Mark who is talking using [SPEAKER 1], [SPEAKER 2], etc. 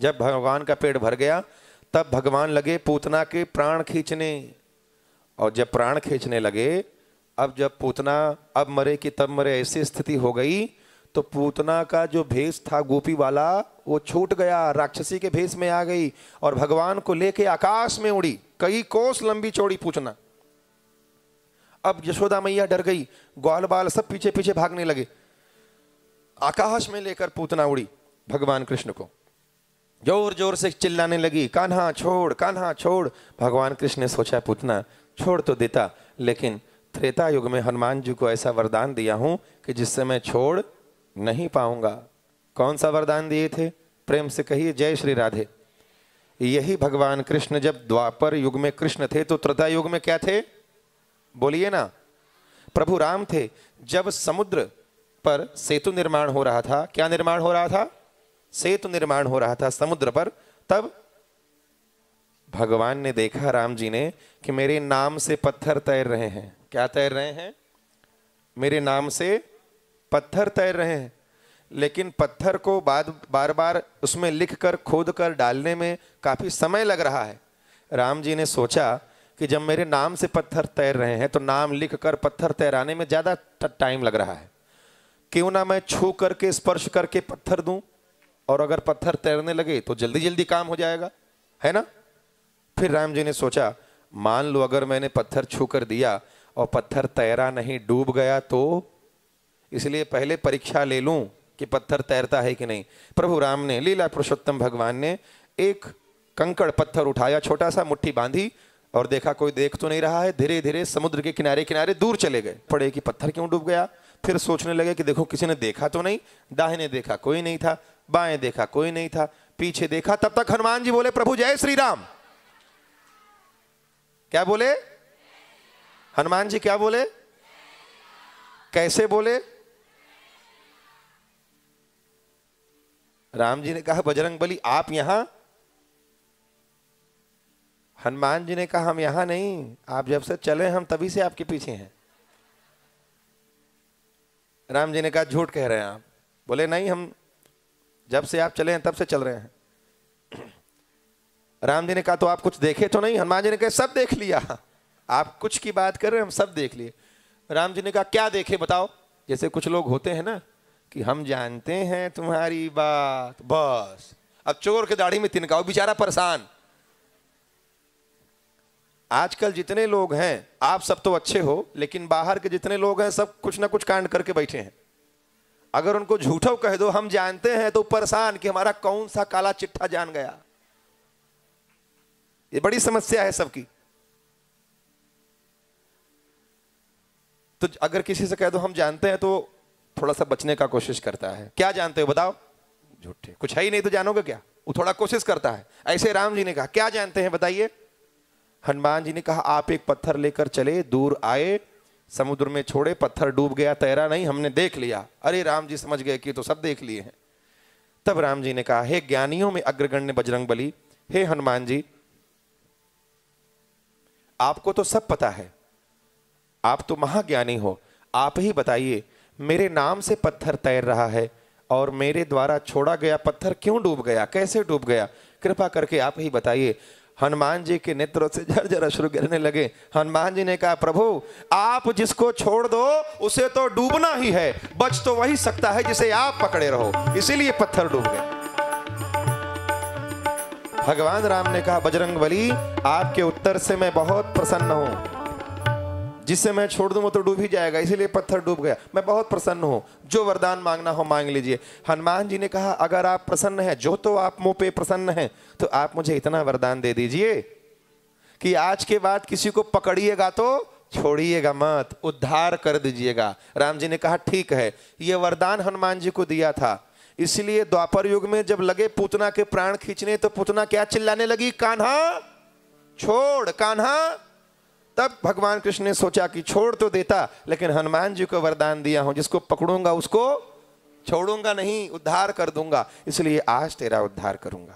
[SPEAKER 1] जब भगवान का पेट भर गया तब भगवान लगे पूतना के प्राण खींचने, और जब प्राण खींचने लगे, अब जब पूतना अब मरे कि तब मरे ऐसी स्थिति हो गई, तो पूतना का जो भेष था गोपी वाला वो छूट गया, राक्षसी के भेष में आ गई और भगवान को लेके आकाश में उड़ी, कई कोस लंबी चौड़ी पूतना। अब यशोदा मैया डर गई, ग्वाल बाल सब पीछे पीछे भागने लगे, आकाश में लेकर पूतना उड़ी भगवान कृष्ण को, जोर जोर से चिल्लाने लगी, कान्हा छोड़, कान्हा छोड़। भगवान कृष्ण ने सोचा पूतना छोड़ तो देता, लेकिन त्रेता युग में हनुमान जी को ऐसा वरदान दिया हूं कि जिससे मैं छोड़ नहीं पाऊंगा। कौन सा वरदान दिए थे? प्रेम से कहिए जय श्री राधे। यही भगवान कृष्ण जब द्वापर युग में कृष्ण थे तो त्रेता युग में क्या थे? बोलिए ना, प्रभु राम थे। जब समुद्र पर सेतु निर्माण हो रहा था, क्या निर्माण हो रहा था? सेतु निर्माण हो रहा था समुद्र पर, तब भगवान ने देखा राम जी ने कि मेरे नाम से पत्थर तैर रहे हैं। क्या तैर रहे हैं? मेरे नाम से पत्थर तैर रहे हैं, लेकिन पत्थर को बार बार उसमें लिख कर खोद कर डालने में काफी समय लग रहा है। राम जी ने सोचा कि जब मेरे नाम से पत्थर तैर रहे हैं तो नाम लिख कर पत्थर तैराने में ज्यादा टाइम लग रहा है, क्यों ना मैं छू करके स्पर्श करके पत्थर दूं, और अगर पत्थर तैरने लगे तो जल्दी जल्दी काम हो जाएगा, है ना। फिर राम जी ने सोचा, मान लो अगर मैंने पत्थर छू कर दिया और पत्थर तैरा नहीं, डूब गया तो, इसलिए पहले परीक्षा ले लूं कि पत्थर तैरता है कि नहीं। प्रभु राम ने, लीला पुरुषोत्तम भगवान ने एक कंकड़ पत्थर उठाया, छोटा सा मुट्ठी बांधी और देखा कोई देख तो नहीं रहा है। धीरे धीरे समुद्र के किनारे किनारे दूर चले गए, पड़े कि पत्थर क्यों डूब गया। फिर सोचने लगे कि देखो किसी ने देखा तो नहीं, दाहिने देखा कोई नहीं था, बाएं देखा कोई नहीं था, पीछे देखा। तब तक हनुमान जी बोले, प्रभु जय श्री राम। क्या बोले? हनुमान जी क्या बोले? कैसे बोले? राम जी ने कहा, बजरंगबली आप यहां? हनुमान जी ने कहा, हम यहां नहीं, आप जब से चले हम तभी से आपके पीछे हैं। राम जी ने कहा, झूठ कह रहे हैं आप। बोले नहीं, हम जब से आप चले हैं तब से चल रहे हैं। राम जी ने कहा, तो आप कुछ देखे तो नहीं? हनुमान जी ने कहा, सब देख लिया। आप कुछ की बात कर रहे हैं, हम सब देख लिए। राम जी ने कहा, क्या देखे बताओ। जैसे कुछ लोग होते हैं ना कि हम जानते हैं तुम्हारी बात, बस। अब चोर के दाढ़ी में तिनका, बेचारा परेशान। आजकल जितने लोग हैं, आप सब तो अच्छे हो, लेकिन बाहर के जितने लोग हैं सब कुछ ना कुछ कांड करके बैठे हैं। अगर उनको झूठा कह दो हम जानते हैं तो परेशान कि हमारा कौन सा काला चिट्ठा जान गया। ये बड़ी समस्या है सबकी। तो अगर किसी से कह दो हम जानते हैं तो थोड़ा सा बचने का कोशिश करता है। क्या जानते हो बताओ? झूठे, कुछ है ही नहीं तो जानोगे क्या? वो थोड़ा कोशिश करता है। ऐसे राम जी ने कहा, क्या जानते हैं बताइए। हनुमान जी ने कहा, आप एक पत्थर लेकर चले, दूर आए, समुद्र में छोड़े, पत्थर डूब गया, तैरा नहीं, हमने देख लिया। अरे राम जी समझ गए कि तो सब देख लिए हैं। तब राम जी ने कहा, हे ज्ञानियों में अग्रगण्य बजरंगबली, हे हनुमान जी, आपको तो सब पता है, आप तो महाज्ञानी हो, आप ही बताइए मेरे नाम से पत्थर तैर रहा है और मेरे द्वारा छोड़ा गया पत्थर क्यों डूब गया, कैसे डूब गया, कृपा करके आप ही बताइए। हनुमान जी के नेत्रों से झरझर अश्रु गिरने लगे। हनुमान जी ने कहा, प्रभु आप जिसको छोड़ दो उसे तो डूबना ही है, बच तो वही सकता है जिसे आप पकड़े रहो, इसीलिए पत्थर डूब गया। भगवान राम ने कहा, बजरंगबली आपके उत्तर से मैं बहुत प्रसन्न हूं, जिससे मैं छोड़ दूं वो तो डूब ही जाएगा, इसीलिए पत्थर डूब गया। मैं बहुत प्रसन्न हूं, जो वरदान मांगना हो मांग लीजिए। हनुमान जी ने कहा, अगर आप प्रसन्न हैं, जो तो आप मुंह पे प्रसन्न हैं, तो आप मुझे इतना वरदान दे दीजिए कि आज के बाद किसी को पकड़िएगा तो छोड़िएगा मत, उद्धार कर दीजिएगा। राम जी ने कहा, ठीक है। यह वरदान हनुमान जी को दिया था, इसलिए द्वापर युग में जब लगे पूतना के प्राण खींचने तो पूतना क्या चिल्लाने लगी, कान्हा छोड़, कान्हा। तब भगवान कृष्ण ने सोचा कि छोड़ तो देता, लेकिन हनुमान जी को वरदान दिया हूं, जिसको पकड़ूंगा उसको छोड़ूंगा नहीं, उद्धार कर दूंगा, इसलिए आज तेरा उद्धार करूंगा।